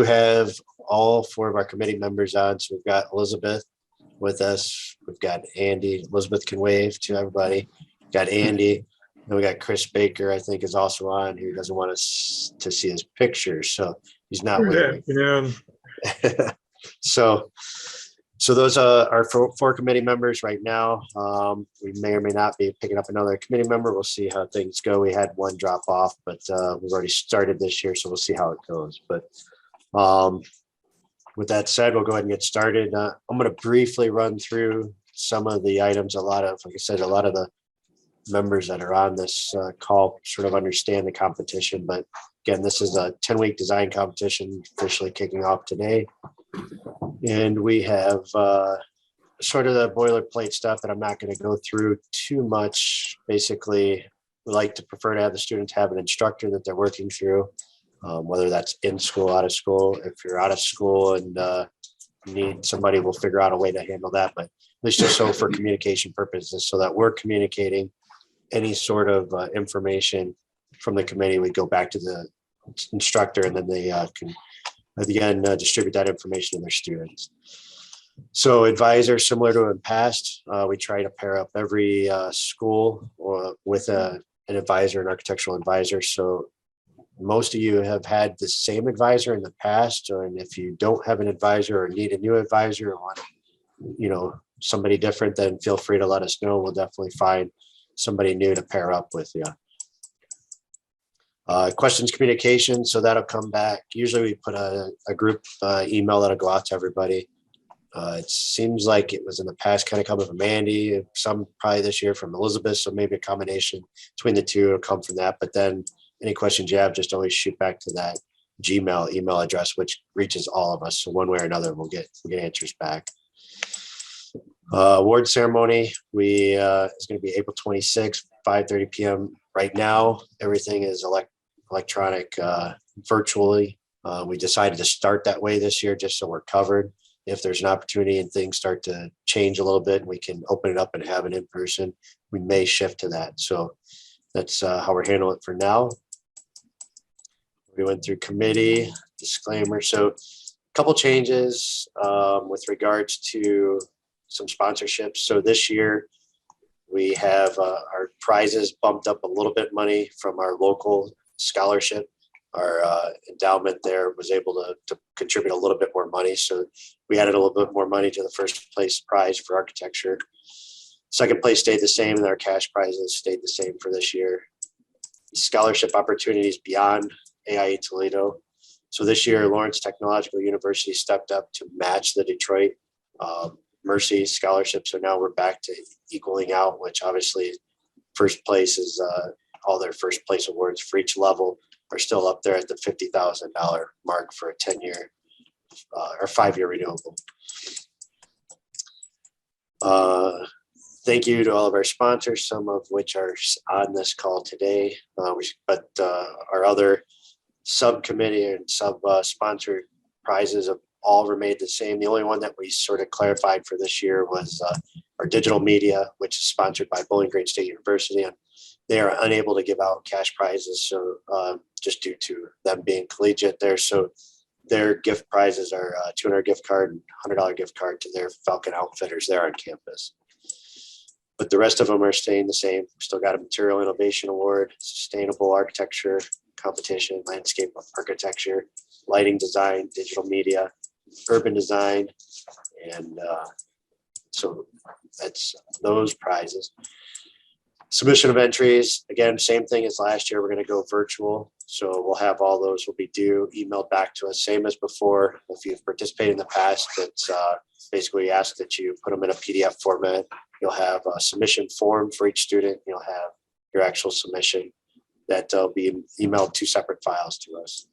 have all four of our committee members on. So we've got Elizabeth with us. We've got Andy. Elizabeth can wave to everybody. We've got Andy. And we got Chris Baker, I think, is also on, who doesn't want us to see his picture. So he's not waving. Yeah. So those are our four committee members right now. We may or may not be picking up another committee member. We'll see how things go. We had one drop off, but we've already started this year, so we'll see how it goes. But with that said, we'll go ahead and get started. I'm going to briefly run through some of the items. Like I said, a lot of the members that are on this call sort of understand the competition. But again, this is a 10-week design competition officially kicking off today. And we have sort of the boilerplate stuff that I'm not going to go through too much. Basically, we like to prefer to have the students have an instructor that they're working through, whether that's in school, out of school. If you're out of school and need somebody, we'll figure out a way to handle that. But at least just so for communication purposes, so that we're communicating any sort of information from the committee, we go back to the instructor, and then they can again distribute that information to their students. So advisor, similar to in past, we try to pair up every school with an advisor, an architectural advisor. So most of you have had the same advisor in the past, and if you don't have an advisor or need a new advisor or want somebody different, then feel free to let us know. We'll definitely find somebody new to pair up with you. Questions, communication, so that'll come back. Usually we put a group email that'll go out to everybody. It seems like it was in the past kind of coming from Andy, some probably this year from Elizabeth, so maybe a combination between the two will come from that. But then any questions you have, just always shoot back to that Gmail email address, which reaches all of us. So one way or another, we'll get answers back. Award ceremony, is going to be April 26th, 5:30 p.m. Right now, everything is electronic, virtually. We decided to start that way this year just so we're covered. If there's an opportunity and things start to change a little bit, we can open it up and have it in person. We may shift to that. So that's how we're handling it for now. We went through committee, disclaimer. So a couple changes with regards to some sponsorships. So this year we have our prizes bumped up a little bit money from our local scholarship. Our endowment there was able to contribute a little bit more money. So we added a little bit more money to the first place prize for architecture. Second place stayed the same, and our cash prizes stayed the same for this year. Scholarship opportunities beyond AIE Toledo. So this year, Lawrence Technological University stepped up to match the Detroit Mercy scholarship. So now we're back to equaling out, which obviously first place is all their first place awards for each level are still up there at the $50,000 mark for a 10-year or 5-year renewable. Thank you to all of our sponsors, some of which are on this call today, but our other subcommittee and sub-sponsored prizes have all remained the same. The only one that we sort of clarified for this year was our digital media, which is sponsored by Bowling Green State University, and they are unable to give out cash prizes, so just due to them being collegiate there. So their gift prizes are a $200 gift card and $100 gift card to their Falcon Outfitters there on campus. But the rest of them are staying the same. Still got a Material Innovation Award, Sustainable Architecture Competition, Landscape Architecture, Lighting Design, Digital Media, Urban Design, and so that's those prizes. Submission of entries, again, same thing as last year. We're going to go virtual. So we'll have all those will be due, emailed back to us, same as before. If you've participated in the past, it's basically ask that you put them in a PDF format. You'll have a submission form for each student. You'll have your actual submission that will be emailed 2 separate files to us.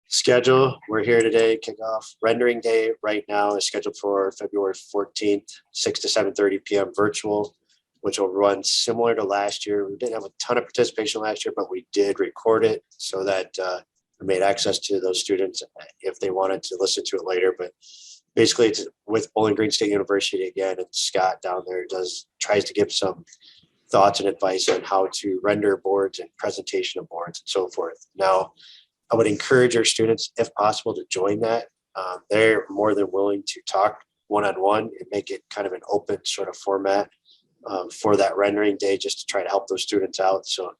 Schedule, we're here today, kickoff. Rendering day right now is scheduled for February 14th, 6 to 7:30 p.m. virtual, which will run similar to last year. We didn't have a ton of participation last year, but we did record it so that we made access to those students if they wanted to listen to it later. But basically it's with Bowling Green State University again, and Scott down there tries to give some thoughts and advice on how to render boards and presentation of boards and so forth. Now, I would encourage our students, if possible, to join that. They're more than willing to talk one-on-one and make it kind of an open sort of format for that rendering day, just to try to help those students out. So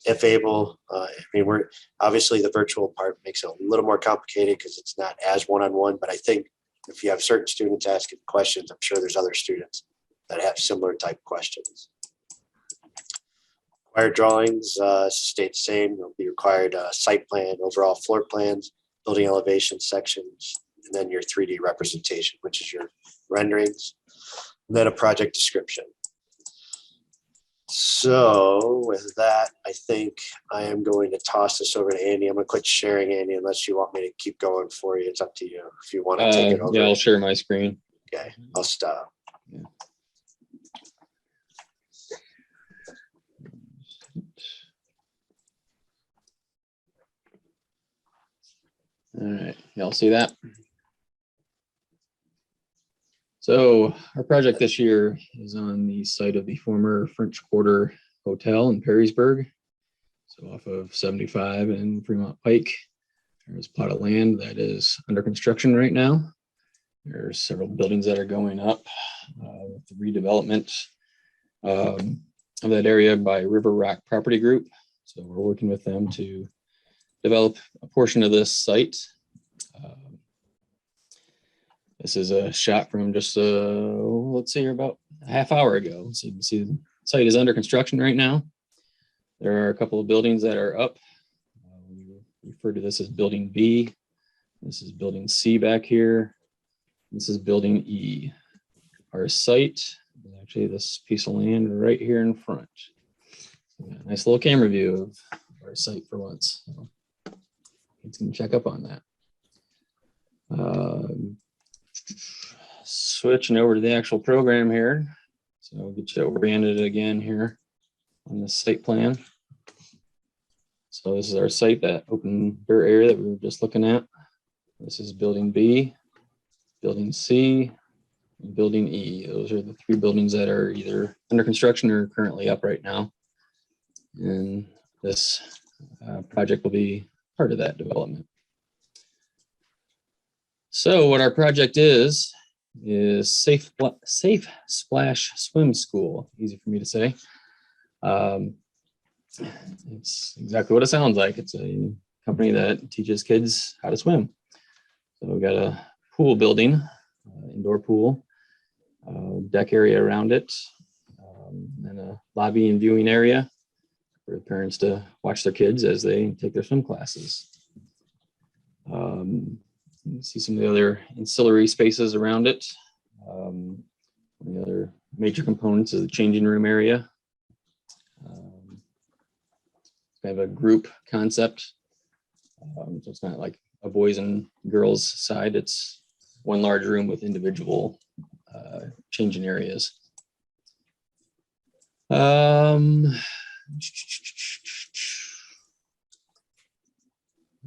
if able, I mean, we're obviously the virtual part makes it a little more complicated because it's not as one-on-one, but I think if you have certain students asking questions, I'm sure there's other students that have similar type questions. Required drawings stay the same. There'll be required site plan, overall floor plans, building elevation sections, and then your 3D representation, which is your renderings, and then a project description. So with that, I think I am going to toss this over to Andy. I'm going to quit sharing, Andy, unless you want me to keep going for you. It's up to you if you want to take it over. Yeah, I'll share my screen. Okay, I'll stop. Yeah. All right, y'all see that? So our project this year is on the site of the former French Quarter Hotel in Perrysburg. So off of 75 and Fremont Pike, there's a plot of land that is under construction right now. There's several buildings that are going up with the redevelopment of that area by River Rock Property Group. So we're working with them to develop a portion of this site. This is a shot from just, let's see, about a half hour ago. So you can see the site is under construction right now. There are a couple of buildings that are up. We refer to this as building B. This is building C back here. This is building E. Our site is actually this piece of land right here in front. So nice little camera view of our site for once. So it's going to check up on that. Switching over to the actual program here. So I'll get you oriented again here on the site plan. So this is our site, that open dirt area that we were just looking at. This is building B, building C, and building E. Those are the three buildings that are either under construction or currently up right now. And this project will be part of that development. So what our project is Safe Splash Swim School. Easy for me to say. It's exactly what it sounds like. It's a company that teaches kids how to swim. So we've got a pool building, indoor pool, deck area around it, and a lobby and viewing area for parents to watch their kids as they take their swim classes. You can see some of the other ancillary spaces around it. One of the other major components is the changing room area. Kind of a group concept. So it's not like a boys and girls side. It's one large room with individual changing areas.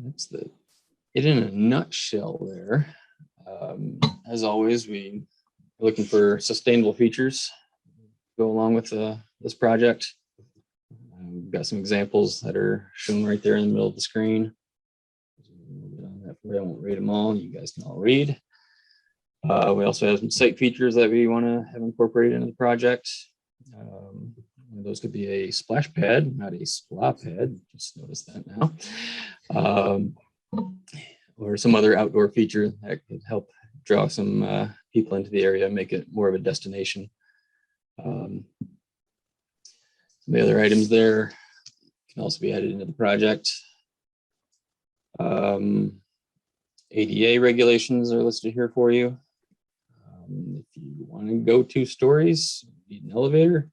That's it in a nutshell there. As always, we are looking for sustainable features to go along with this project. We've got some examples that are shown right there in the middle of the screen. I won't read them all. You guys can all read. We also have some site features that we want to have incorporated into the project. Those could be a splash pad, not a splat pad. Just noticed that now. Or some other outdoor feature that could help draw some people into the area, make it more of a destination. The other items there can also be added into the project. ADA regulations are listed here for you. If you want to go 2 stories, you need an elevator.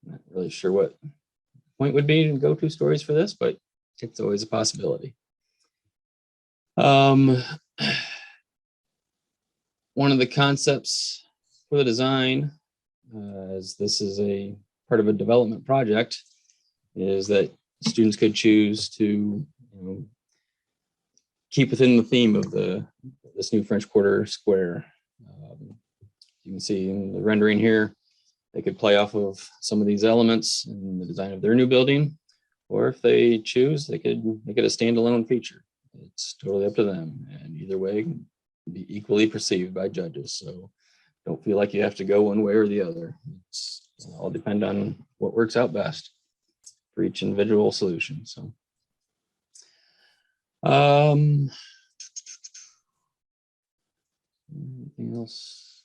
I'm not really sure what the point would be to go 2 stories for this, but it's always a possibility. One of the concepts for the design, as this is a part of a development project, is that students could choose to keep within the theme of this new French Quarter square. You can see in the rendering here, they could play off of some of these elements in the design of their new building, or if they choose, they could make it a standalone feature. It's totally up to them. And either way can be equally perceived by judges. So don't feel like you have to go one way or the other. It's all depend on what works out best for each individual solution. So anything else?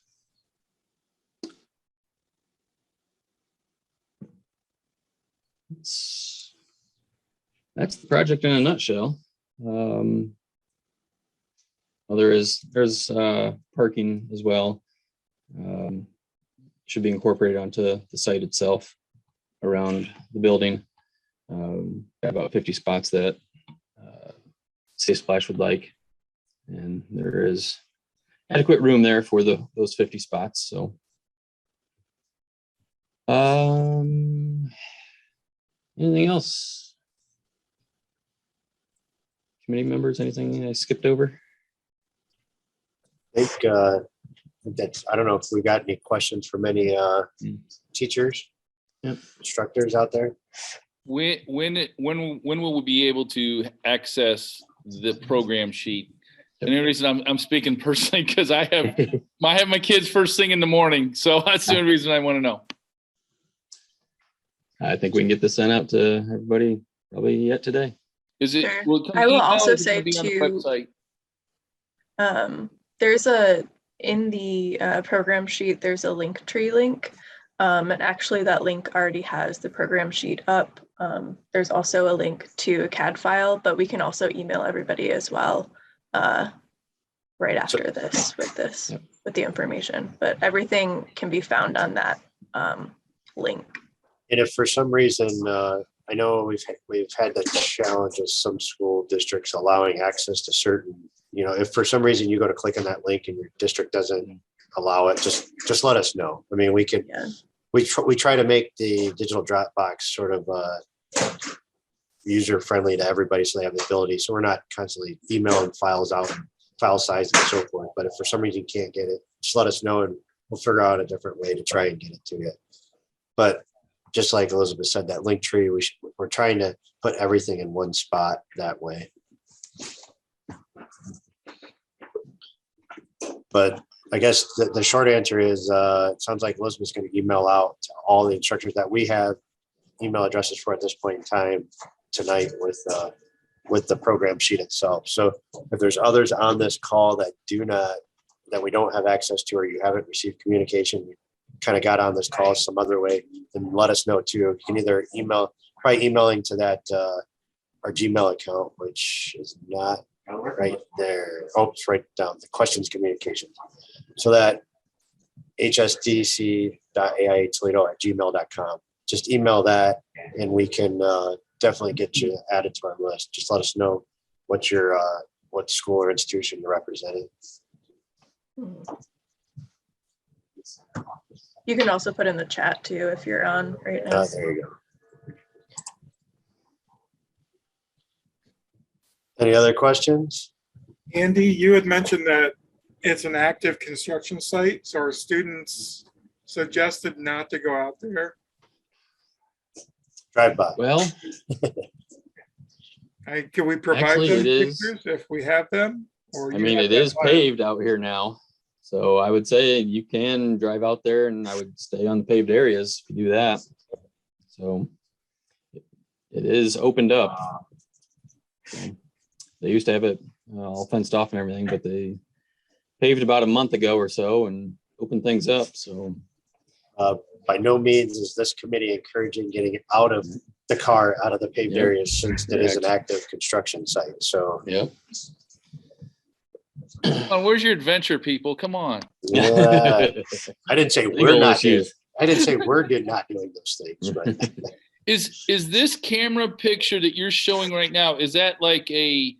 That's the project in a nutshell. Well, there's parking as well. Should be incorporated onto the site itself around the building. About 50 spots that Safe Splash would like, and there is adequate room there for those 50 spots. So anything else? Committee members, anything I skipped over? I think that's, I don't know if we got any questions from any teachers, instructors out there. When will we be able to access the program sheet? And the reason I'm speaking personally because I have my kids first thing in the morning, so that's the only reason I want to know. I think we can get this sent out to everybody probably yet today. Is it? Sure. Will it come I will email, also or is it say gonna be on the to- website? There's in the program sheet, there's a Linktree link. And actually that link already has the program sheet up. There's also a link to a CAD file, but we can also email everybody as well right after this with the information. But everything can be found on that link. And if for some reason, I know we've had the challenge of some school districts allowing access to certain, if for some reason you go to click on that link and your district doesn't allow it, just let us know. I mean, we can, we try to make the digital Dropbox sort of user friendly to everybody so they have the ability. So we're not constantly emailing files out, file size and so forth. But if for some reason you can't get it, just let us know and we'll figure out a different way to try and get it to you. But just like Elizabeth said, that link tree, we're trying to put everything in one spot that way. But I guess the short answer is, it sounds like Elizabeth's going to email out to all the instructors that we have email addresses for at this point in time tonight with the program sheet itself. So if there's others on this call that we don't have access to, or you haven't received communication, kind of got on this call some other way, then let us know too. You can either by emailing to that our Gmail account, which is not right there. Oh, it's right down the questions communication. So that hsdc.ai.toledo@gmail.com. Just email that and we can definitely get you added to our list. Just let us know what school or institution you're representing. You can also put in the chat too if you're on right now. There you go. Any other questions? Andy, you had mentioned that it's an active construction site, so are students suggested not to go out there? Drive by. Well, Can we provide Actually, them it is. pictures if we have them? Or I you mean, have it that is plan? paved out here now. So I would say you can drive out there and I would stay on the paved areas if you do that. So it is opened up. So they used to have it all fenced off and everything, but they paved about a month ago or so and opened things up. So By no means is this committee encouraging getting out of the car out of the paved Yep. areas, since it is an active construction site. So yep. Where's your adventure, people? Come on. yeah, I didn't say we're Legal not. issues. I didn't say we're not doing those things. But Is this camera picture that you're showing right now, is that like a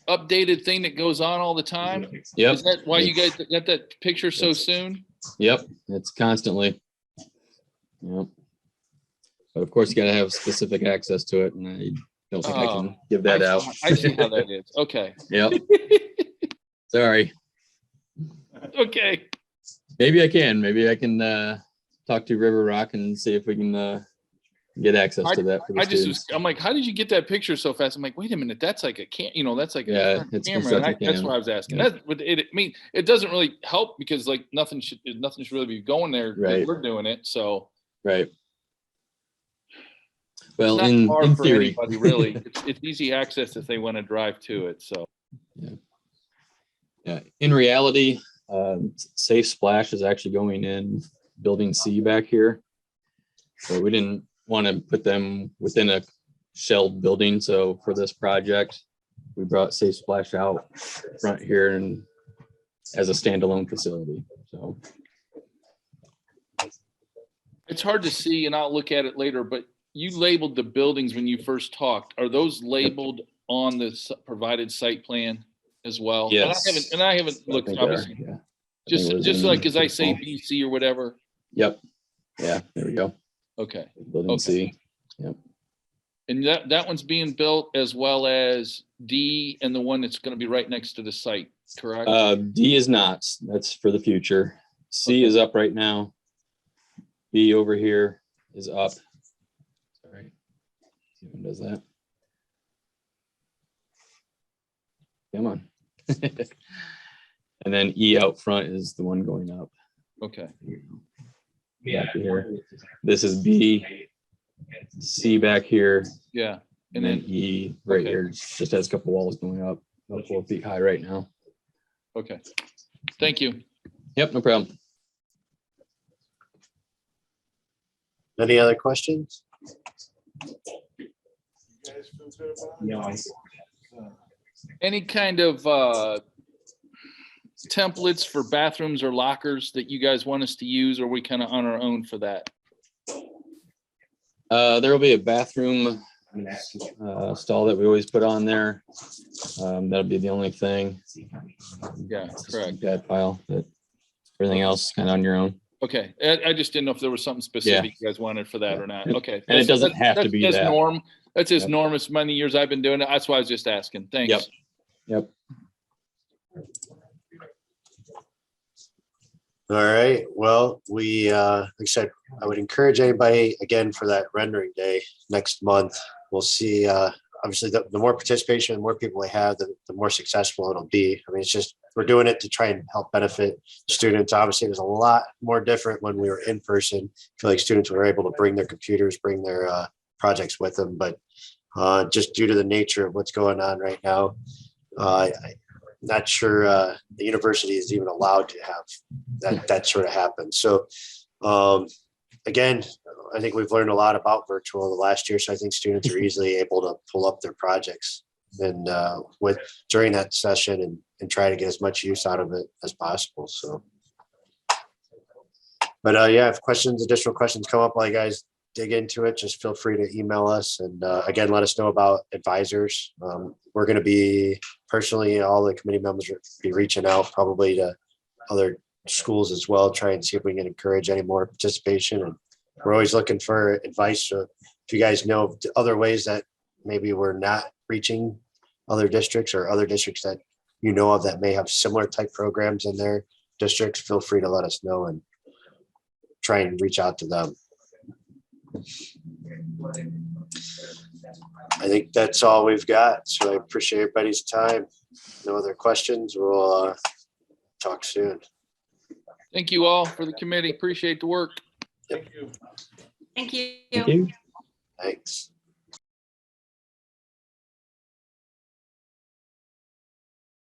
updated thing that goes on all the time? Yep. Is that why you guys got that picture so soon? Yep. It's constantly. Yep. But of course, you got to have specific access to it. And I don't think I can give that out. I see how that is. Okay. Yep. Sorry. Okay. Maybe I can. Maybe I can talk to River Rock and see if we can get access to that for the I just students. I'm like, how did you get that picture so fast? I'm like, wait a minute, that's like a that's like Yeah, a it's camera. And constructed that's cam. why I was asking. Yeah. That but it I mean, it doesn't really help because like nothing should really be going there. Right. We're doing it, so Right. it's Well, not in hard for theory, anybody really. It's easy access if they want to drive to it. So yeah. In reality, Safe Splash is actually going in building C back here. So we didn't want to put them within a shelled building. So for this project, we brought Safe Splash out front here and as a standalone facility. So it's hard to see, and I'll look at it later. But you labeled the buildings when you first talked. Are those labeled on the provided site plan as well? yes, And I haven't I looked. think they are, Obviously, yeah. I think it was just in like as I the say, fall. BC or whatever. Yep. Yeah, there we go. Okay. Building Okay. C. Yep. And that one's being built as well as D and the one that's going to be right next to the site, correct? D is not. That's for the future. C Okay. is up right now. B over here is up. Sorry. See if one does that. Come on. And then E out front is the one going up. Okay. Back here. This is B. C back here. Yeah. And then E right Okay. here just has a couple walls going up about 4 feet high right now. Okay. Thank you. Yep, no problem. Any other questions? Any kind of templates for bathrooms or lockers that you guys want us to use, or are we kind of on our own for that? There will be a bathroom stall that we always put on there. That'll be the only thing. Yeah, correct. That file, but everything else kind of on your own. Okay. I just didn't know if there was something specific you guys wanted for that or not. Yep. Okay. And it doesn't have to be that's that. norm. That's as Yep. norm as many years I've been doing it. That's why I was just asking. Thanks. Yep. Yep. All right, well, like I said, I would encourage anybody again for that rendering day next month. We'll see, obviously the more participation, the more people we have, the more successful it'll be. I mean, it's just, we're doing it to try and help benefit students. Obviously, it was a lot more different when we were in person. I feel like students were able to bring their computers, bring their projects with them, but just due to the nature of what's going on right now, I'm not sure the university is even allowed to have that sort of happen. So again, I think we've learned a lot about virtual the last year. So I think students are easily able to pull up their projects and during that session and try to get as much use out of it as possible. So, but yeah, if additional questions come up while you guys dig into it, just feel free to email us. And again, let us know about advisors. We're going to be personally, all the committee members will be reaching out probably to other schools as well, try and see if we can encourage any more participation. And we're always looking for advice. So if you guys know of other ways that maybe we're not reaching other districts or other districts that you know of that may have similar type programs in their districts, feel free to let us know and try and reach out to them. I think that's all we've got. So I appreciate everybody's time. No other questions. We'll talk soon. Thank you all for the committee. Appreciate the work. Thank you. Thank you. Thank you. Thanks.